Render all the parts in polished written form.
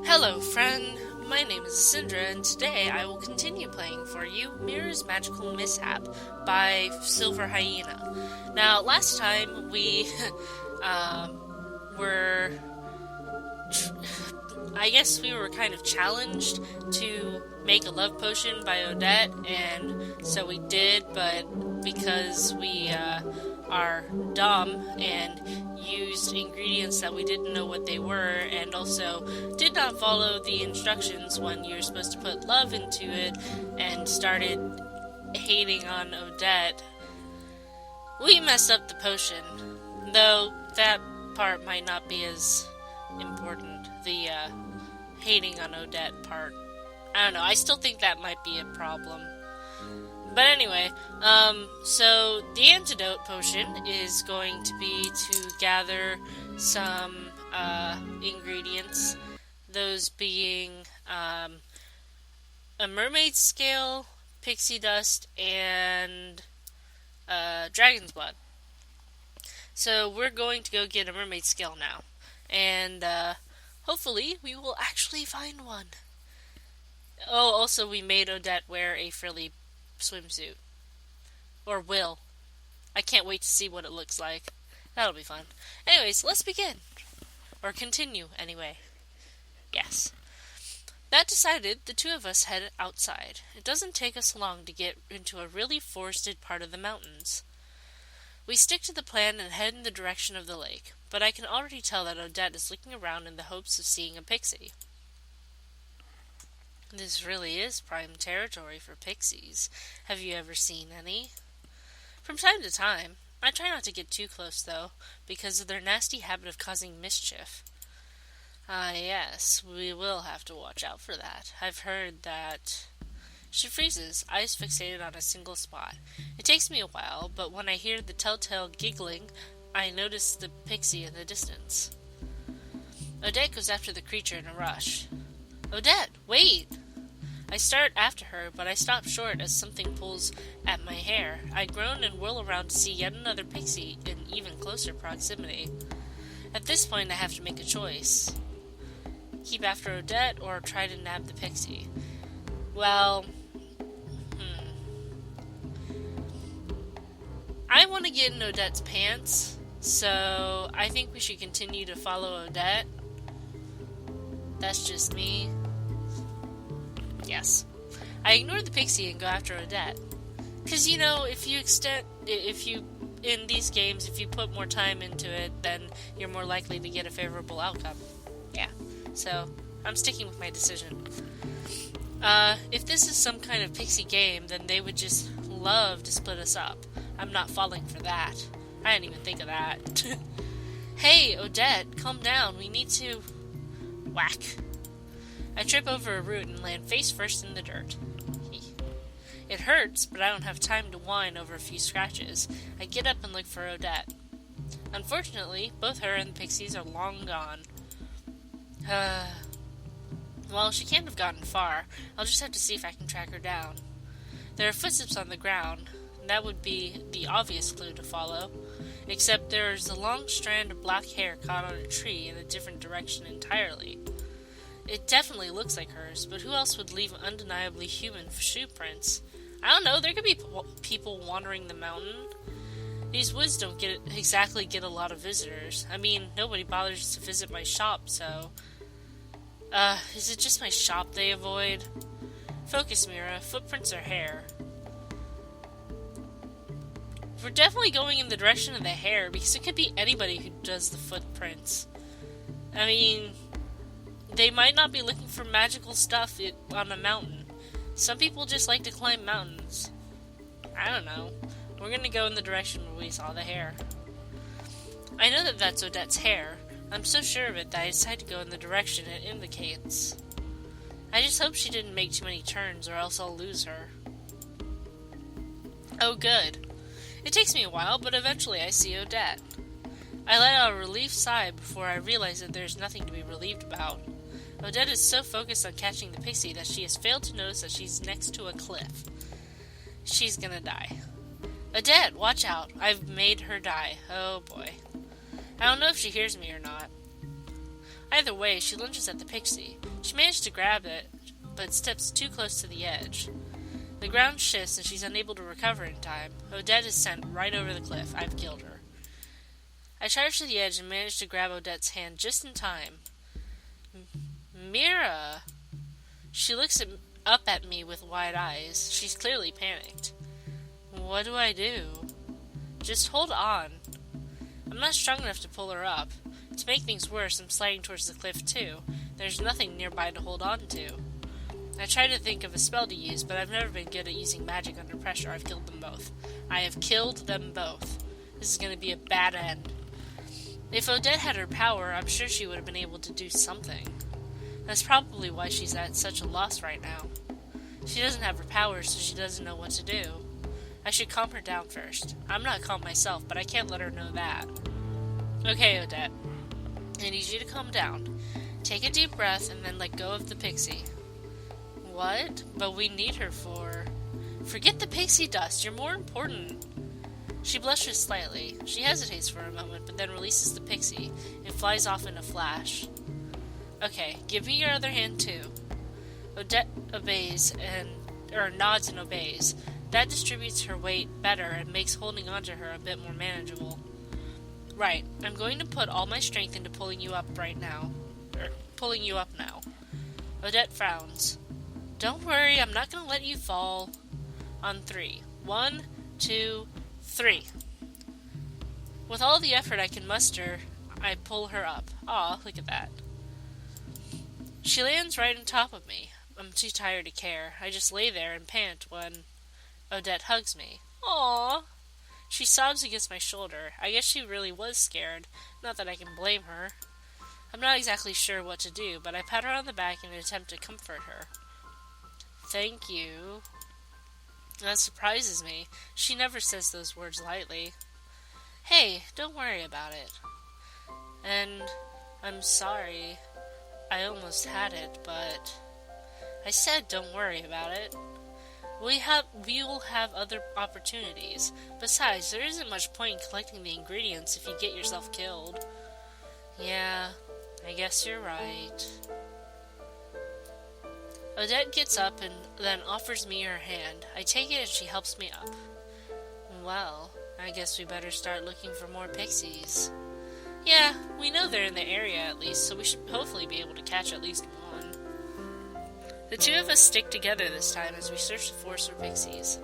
Hello, friend. My name is Sindra, and today I will continue playing for you Mira's Magical Mishap by Silver Hyena. Now, last time we were. I guess we were kind of challenged to make a love potion by Odette, and so we did, but because we are dumb and used ingredients that we didn't know what they were, and also did not follow the instructions when you're supposed to put love into it, and started hating on Odette, we messed up the potion. Though that part might not be as important. The hating on Odette part. I don't know, I still think that might be a problem. But anyway, so the antidote potion is going to be to gather some ingredients. Those being a mermaid scale, pixie dust, and dragon's blood. So we're going to go get a mermaid scale now. And hopefully we will actually find one. Oh, also we made Odette wear a frilly swimsuit. Or will. I can't wait to see what it looks like. That'll be fun. Anyways, let's begin. Or continue, anyway. Yes. That decided, the two of us head outside. It doesn't take us long to get into a really forested part of the mountains. We stick to the plan and head in the direction of the lake, but I can already tell that Odette is looking around in the hopes of seeing a pixie. This really is prime territory for pixies. Have you ever seen any? From time to time. I try not to get too close, though, because of their nasty habit of causing mischief. Ah, yes, we will have to watch out for that. I've heard that... She freezes, eyes fixated on a single spot. It takes me a while, but when I hear the telltale giggling, I notice the pixie in the distance. Odette goes after the creature in a rush. Odette, wait! I start after her, but I stop short as something pulls at my hair. I groan and whirl around to see yet another pixie in even closer proximity. At this point, I have to make a choice. Keep after Odette or try to nab the pixie. Well... I want to get in Odette's pants, so I think we should continue to follow Odette. That's just me. Yes. I ignore the pixie and go after Odette. Because, you know, in these games, if you put more time into it, then you're more likely to get a favorable outcome. Yeah. So, I'm sticking with my decision. If this is some kind of pixie game, then they would just love to split us up. I'm not falling for that. I didn't even think of that. Hey, Odette, calm down. We need to... Whack. I trip over a root and land face first in the dirt. It hurts, but I don't have time to whine over a few scratches. I get up and look for Odette. Unfortunately, both her and the pixies are long gone. Well, she can't have gotten far. I'll just have to see if I can track her down. There are footsteps on the ground. That would be the obvious clue to follow, except there's a long strand of black hair caught on a tree in a different direction entirely. It definitely looks like hers, but who else would leave undeniably human shoe prints? I don't know, there could be people wandering the mountain. These woods don't exactly get a lot of visitors. I mean, nobody bothers to visit my shop, so... is it just my shop they avoid? Focus, Mira. Footprints or hair? We're definitely going in the direction of the hair, because it could be anybody who does the footprints. I mean, they might not be looking for magical stuff on a mountain. Some people just like to climb mountains. I don't know. We're gonna go in the direction where we saw the hair. I know that that's Odette's hair. I'm so sure of it that I decide to go in the direction it indicates. I just hope she didn't make too many turns, or else I'll lose her. Oh, good. It takes me a while, but eventually I see Odette. I let out a relieved sigh before I realize that there's nothing to be relieved about. Odette is so focused on catching the pixie that she has failed to notice that she's next to a cliff. She's gonna die. Odette, watch out. I've made her die. Oh boy. I don't know if she hears me or not. Either way, she lunges at the pixie. She managed to grab it, but steps too close to the edge. The ground shifts and she's unable to recover in time. Odette is sent right over the cliff. I've killed her. I charge to the edge and manage to grab Odette's hand just in time. Mira! She looks up at me with wide eyes. She's clearly panicked. What do I do? Just hold on. I'm not strong enough to pull her up. To make things worse, I'm sliding towards the cliff too. There's nothing nearby to hold on to. I try to think of a spell to use, but I've never been good at using magic under pressure. I've killed them both. I have killed them both. This is going to be a bad end. If Odette had her power, I'm sure she would have been able to do something. That's probably why she's at such a loss right now. She doesn't have her power, so she doesn't know what to do. I should calm her down first. I'm not calm myself, but I can't let her know that. Okay, Odette. I need you to calm down. Take a deep breath and then let go of the pixie. What? But we need her for... Forget the pixie dust. You're more important. She blushes slightly. She hesitates for a moment, but then releases the pixie. It flies off in a flash. Okay, give me your other hand too. Odette obeys nods and obeys. That distributes her weight better and makes holding onto her a bit more manageable. Right, I'm going to put all my strength into pulling you up now. Odette frowns. Don't worry, I'm not going to let you fall. On 3. 1, 2, 3. With all the effort I can muster, I pull her up. Aw, look at that. She lands right on top of me. I'm too tired to care. I just lay there and pant when Odette hugs me. Aww. She sobs against my shoulder. I guess she really was scared. Not that I can blame her. I'm not exactly sure what to do, but I pat her on the back in an attempt to comfort her. Thank you. That surprises me. She never says those words lightly. Hey, don't worry about it. And I'm sorry. I almost had it, but... I said don't worry about it. We will have other opportunities. Besides, there isn't much point in collecting the ingredients if you get yourself killed. Yeah, I guess you're right. Odette gets up and then offers me her hand. I take it and she helps me up. Well, I guess we better start looking for more pixies. Yeah, we know they're in the area at least, so we should hopefully be able to catch at least one. The two of us stick together this time as we search the forest for pixies.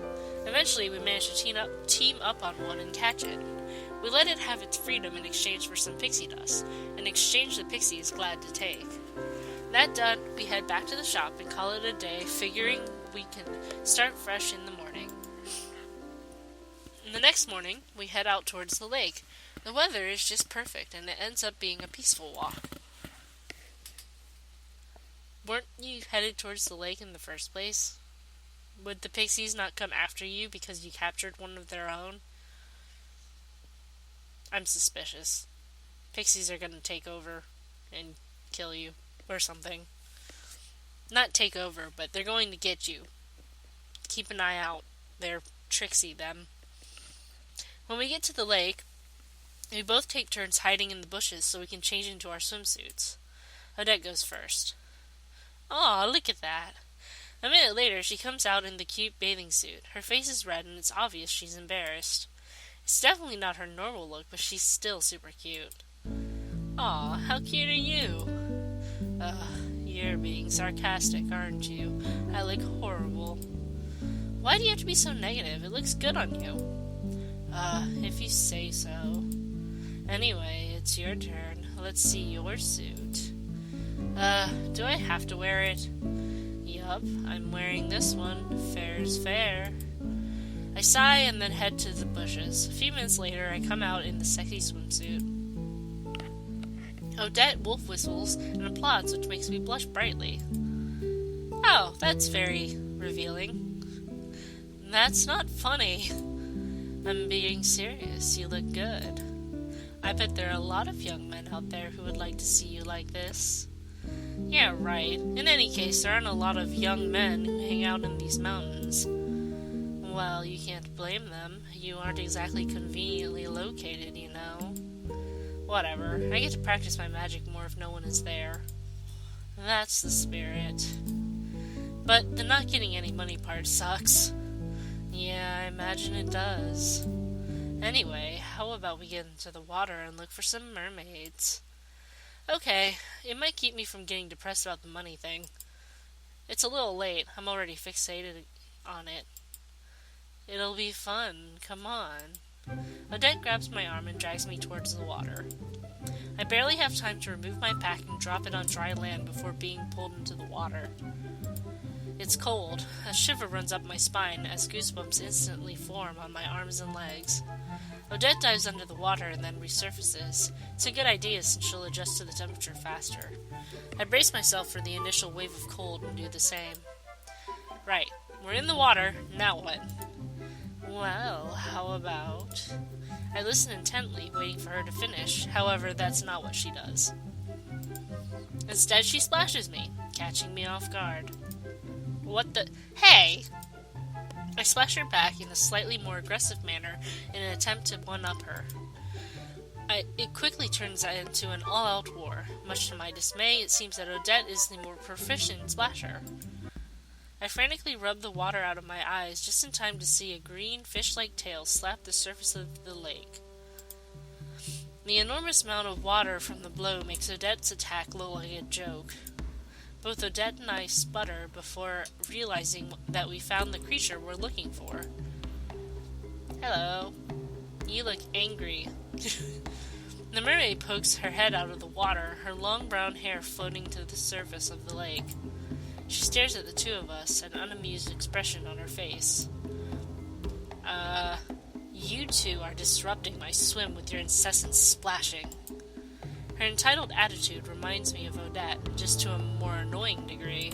Eventually, we manage to team up on one and catch it. We let it have its freedom in exchange for some pixie dust, an exchange the pixie is glad to take. That done, we head back to the shop and call it a day, figuring we can start fresh in the morning. The next morning, we head out towards the lake. The weather is just perfect, and it ends up being a peaceful walk. Weren't you headed towards the lake in the first place? Would the pixies not come after you because you captured one of their own? I'm suspicious. Pixies are going to take over and kill you, or something. Not take over, but they're going to get you. Keep an eye out. They're tricksy, them. When we get to the lake, we both take turns hiding in the bushes so we can change into our swimsuits. Odette goes first. Aw, look at that. A minute later, she comes out in the cute bathing suit. Her face is red and it's obvious she's embarrassed. It's definitely not her normal look, but she's still super cute. Aw, how cute are you? You're being sarcastic, aren't you? I look horrible. Why do you have to be so negative? It looks good on you. If you say so. Anyway, it's your turn. Let's see your suit. Do I have to wear it? Yup, I'm wearing this one. Fair's fair. I sigh and then head to the bushes. A few minutes later, I come out in the sexy swimsuit. Odette wolf whistles and applauds, which makes me blush brightly. Oh, that's very revealing. That's not funny. I'm being serious. You look good. I bet there are a lot of young men out there who would like to see you like this. Yeah, right. In any case, there aren't a lot of young men who hang out in these mountains. Well, you can't blame them. You aren't exactly conveniently located, you know. Whatever, I get to practice my magic more if no one is there. That's the spirit. But the not getting any money part sucks. Yeah, I imagine it does. Anyway, how about we get into the water and look for some mermaids? Okay, it might keep me from getting depressed about the money thing. It's a little late. I'm already fixated on it. It'll be fun. Come on. Odette grabs my arm and drags me towards the water. I barely have time to remove my pack and drop it on dry land before being pulled into the water. It's cold. A shiver runs up my spine as goosebumps instantly form on my arms and legs. Odette dives under the water and then resurfaces. It's a good idea since she'll adjust to the temperature faster. I brace myself for the initial wave of cold and do the same. Right, we're in the water, now what? Well, how about... I listen intently, waiting for her to finish. However, that's not what she does. Instead, she splashes me, catching me off guard. What the... Hey! I splash her back in a slightly more aggressive manner in an attempt to one-up her. It quickly turns into an all-out war. Much to my dismay, it seems that Odette is the more proficient splasher. I frantically rub the water out of my eyes just in time to see a green, fish-like tail slap the surface of the lake. The enormous amount of water from the blow makes Odette's attack look like a joke. Both Odette and I sputter before realizing that we found the creature we're looking for. Hello. You look angry. The mermaid pokes her head out of the water, her long brown hair floating to the surface of the lake. She stares at the two of us, an unamused expression on her face. You two are disrupting my swim with your incessant splashing. Her entitled attitude reminds me of Odette, just to a more annoying degree.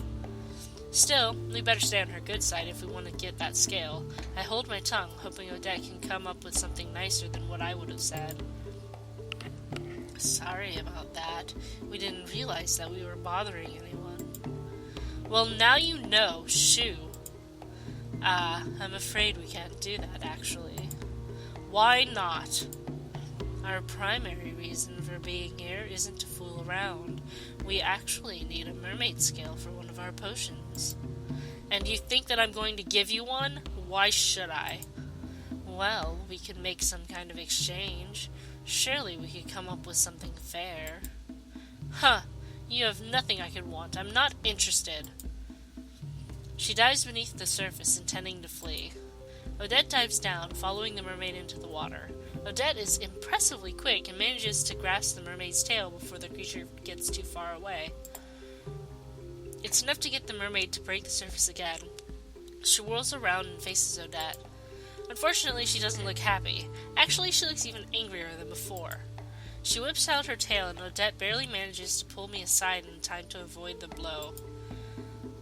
Still, we better stay on her good side if we want to get that scale. I hold my tongue, hoping Odette can come up with something nicer than what I would have said. Sorry about that. We didn't realize that we were bothering anyone. Well, now you know, shoo. I'm afraid we can't do that, actually. Why not? Our primary reason for being here isn't to fool around. We actually need a mermaid scale for one of our potions. And you think that I'm going to give you one? Why should I? Well, we could make some kind of exchange. Surely we could come up with something fair. Huh! You have nothing I could want. I'm not interested. She dives beneath the surface, intending to flee. Odette dives down, following the mermaid into the water. Odette is impressively quick and manages to grasp the mermaid's tail before the creature gets too far away. It's enough to get the mermaid to break the surface again. She whirls around and faces Odette. Unfortunately, she doesn't look happy. Actually, she looks even angrier than before. She whips out her tail, and Odette barely manages to pull me aside in time to avoid the blow.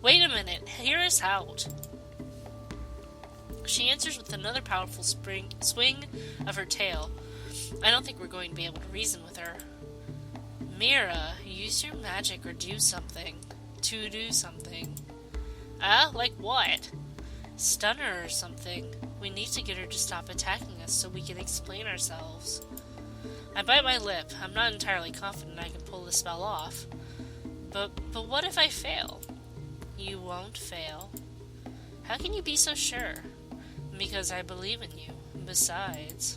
Wait a minute, hear us out. She answers with another powerful swing of her tail. I don't think we're going to be able to reason with her. Mira, use your magic or do something. To do something. Like what? Stun her or something. We need to get her to stop attacking us so we can explain ourselves. I bite my lip. I'm not entirely confident I can pull the spell off. But what if I fail? You won't fail. How can you be so sure? Because I believe in you. Besides,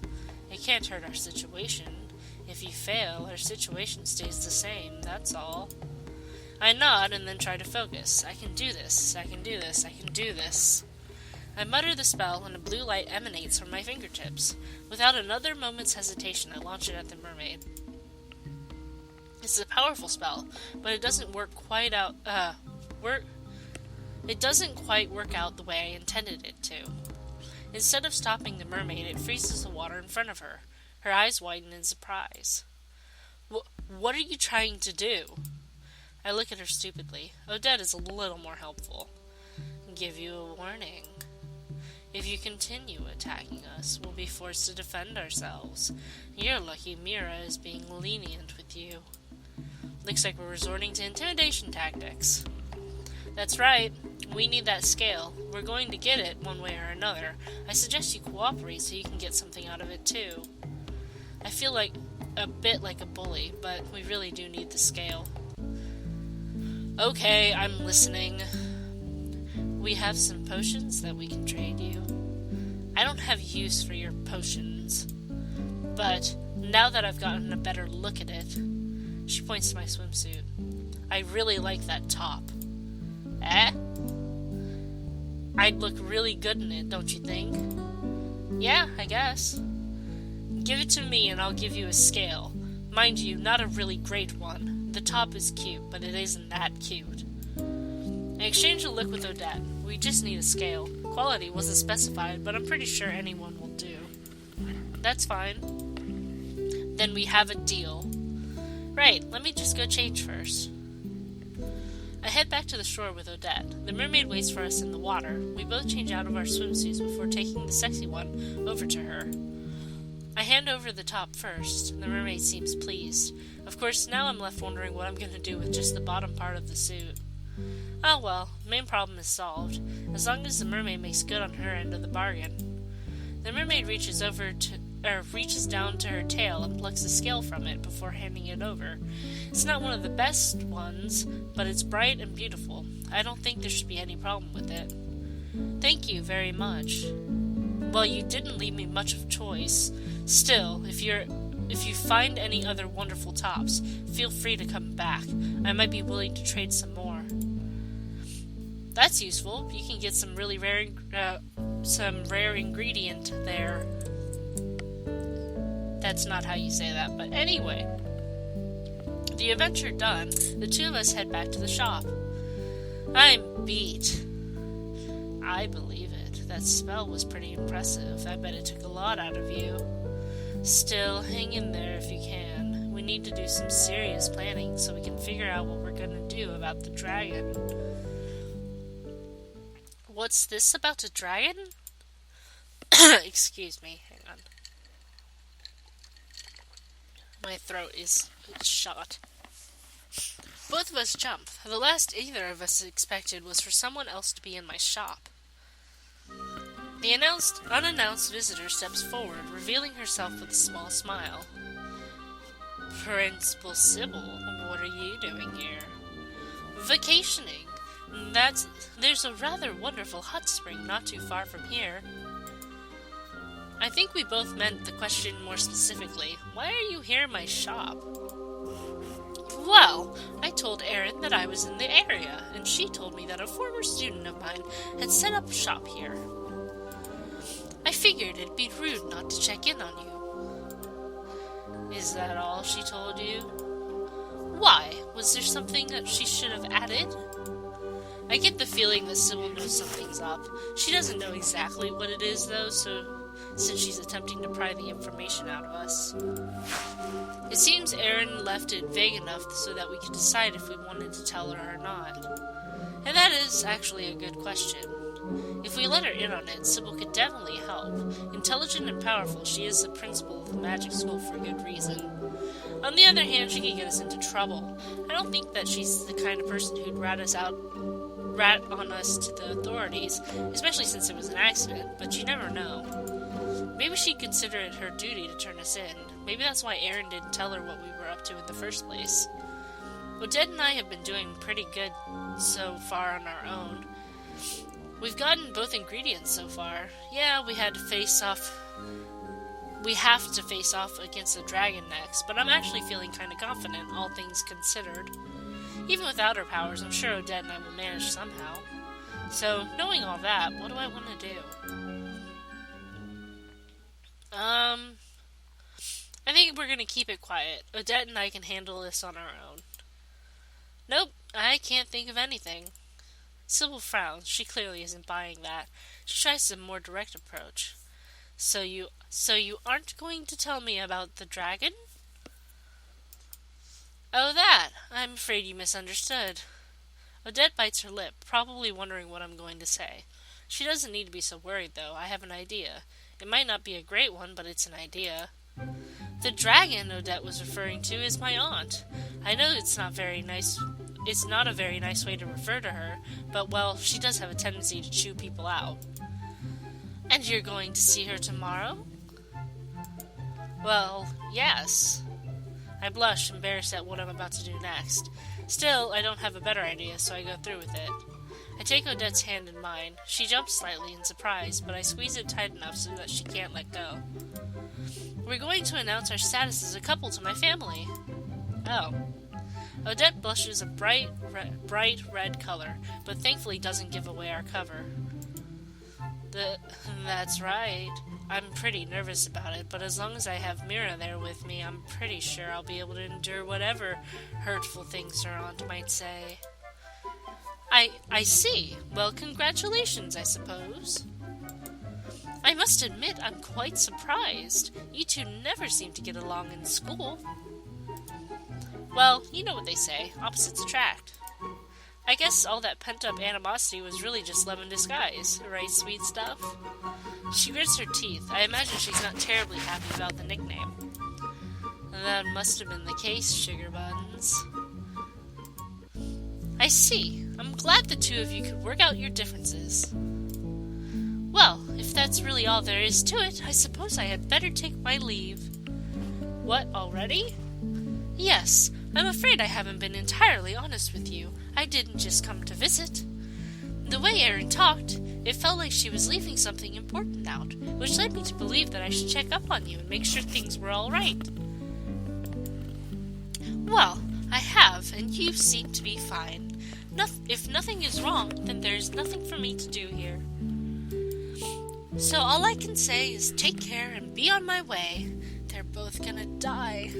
it can't hurt our situation. If you fail, our situation stays the same, that's all. I nod and then try to focus. I can do this. I can do this. I can do this. I mutter the spell, and a blue light emanates from my fingertips. Without another moment's hesitation, I launch it at the mermaid. It's a powerful spell, but it doesn't It doesn't quite work out the way I intended it to. Instead of stopping the mermaid, it freezes the water in front of her. Her eyes widen in surprise. What are you trying to do? I look at her stupidly. Odette is a little more helpful. Give you a warning. If you continue attacking us, we'll be forced to defend ourselves. You're lucky Mira is being lenient with you. Looks like we're resorting to intimidation tactics. That's right. We need that scale. We're going to get it one way or another. I suggest you cooperate so you can get something out of it too. I feel like a bit like a bully, but we really do need the scale. Okay, I'm listening. We have some potions that we can trade you. I don't have use for your potions, but now that I've gotten a better look at it, she points to my swimsuit. I really like that top. Eh? I'd look really good in it, don't you think? Yeah, I guess. Give it to me and I'll give you a scale. Mind you, not a really great one. The top is cute, but it isn't that cute. I exchange a look with Odette. We just need a scale. Quality wasn't specified, but I'm pretty sure anyone will do. That's fine. Then we have a deal. Right, let me just go change first. I head back to the shore with Odette. The mermaid waits for us in the water. We both change out of our swimsuits before taking the sexy one over to her. I hand over the top first. The mermaid seems pleased. Of course, now I'm left wondering what I'm going to do with just the bottom part of the suit. Oh well, main problem is solved, as long as the mermaid makes good on her end of the bargain. The mermaid reaches down to her tail and plucks the scale from it before handing it over. It's not one of the best ones, but it's bright and beautiful. I don't think there should be any problem with it. Thank you very much. Well, you didn't leave me much of choice. Still, if you find any other wonderful tops, feel free to come back. I might be willing to trade some more. That's useful. You can get some really rare ingredient there. That's not how you say that, but anyway. The adventure done, the two of us head back to the shop. I'm beat. I believe it. That spell was pretty impressive. I bet it took a lot out of you. Still, hang in there if you can. We need to do some serious planning so we can figure out what we're going to do about the dragon. What's this about a dragon? Excuse me, hang on. My throat is shot. Both of us jump. The last either of us expected was for someone else to be in my shop. The unannounced visitor steps forward, revealing herself with a small smile. Principal Sybil, what are you doing here? Vacationing. There's a rather wonderful hot spring not too far from here. I think we both meant the question more specifically. Why are you here in my shop? Well, I told Erin that I was in the area, and she told me that a former student of mine had set up shop here. I figured it'd be rude not to check in on you. Is that all she told you? Why? Was there something that she should have added? I get the feeling that Sybil knows something's up. She doesn't know exactly what it is, though, since she's attempting to pry the information out of us. It seems Erin left it vague enough so that we could decide if we wanted to tell her or not. And that is actually a good question. If we let her in on it, Sybil could definitely help. Intelligent and powerful, she is the principal of the magic school for good reason. On the other hand, she could get us into trouble. I don't think that she's the kind of person who'd rat on us to the authorities, especially since it was an accident, but you never know. Maybe she'd consider it her duty to turn us in. Maybe that's why Erin didn't tell her what we were up to in the first place. Odette and I have been doing pretty good so far on our own. We've gotten both ingredients so far. Yeah, we have to face off against the dragon next, but I'm actually feeling kind of confident, all things considered. Even without her powers, I'm sure Odette and I will manage somehow. So, knowing all that, what do I want to do? I think we're going to keep it quiet. Odette and I can handle this on our own. Nope, I can't think of anything. Sybil frowns. She clearly isn't buying that. She tries a more direct approach. So you aren't going to tell me about the dragon? Oh, that! I'm afraid you misunderstood. Odette bites her lip, probably wondering what I'm going to say. She doesn't need to be so worried, though. I have an idea. It might not be a great one, but it's an idea. The dragon Odette was referring to is my aunt. I know it's not a very nice way to refer to her, but, well, she does have a tendency to chew people out. And you're going to see her tomorrow? Well, yes. I blush, embarrassed at what I'm about to do next. Still, I don't have a better idea, so I go through with it. I take Odette's hand in mine. She jumps slightly in surprise, but I squeeze it tight enough so that she can't let go. We're going to announce our status as a couple to my family. Oh. Odette blushes a bright red color, but thankfully doesn't give away our cover. That's right. I'm pretty nervous about it, but as long as I have Mira there with me, I'm pretty sure I'll be able to endure whatever hurtful things her aunt might say. I see. Well, congratulations, I suppose. I must admit I'm quite surprised. You two never seem to get along in school. Well, you know what they say, opposites attract. I guess all that pent-up animosity was really just love in disguise, right, sweet stuff? She grits her teeth. I imagine she's not terribly happy about the nickname. That must have been the case, Sugar Buns. I see. I'm glad the two of you could work out your differences. Well, if that's really all there is to it, I suppose I had better take my leave. What, already? Yes, I'm afraid I haven't been entirely honest with you. I didn't just come to visit. The way Erin talked, it felt like she was leaving something important out, which led me to believe that I should check up on you and make sure things were all right. Well, I have, and you seem to be fine. If nothing is wrong, then there's nothing for me to do here. So all I can say is take care and be on my way. They're both gonna die.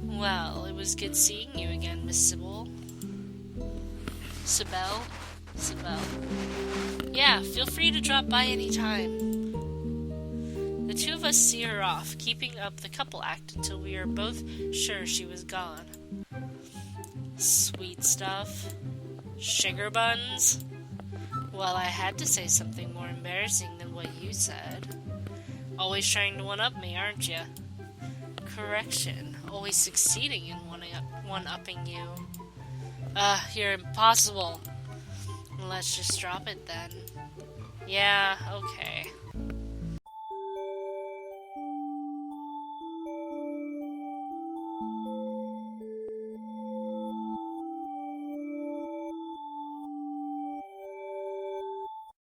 Well, it was good seeing you again, Miss Sybil. Sybil? Yeah, feel free to drop by any time. The two of us see her off, keeping up the couple act until we are both sure she was gone. Sweet stuff. Sugar buns? Well, I had to say something more embarrassing than what you said. Always trying to one-up me, aren't you? Correction. Always succeeding in one-upping you. You're impossible. Let's just drop it then. Yeah, okay.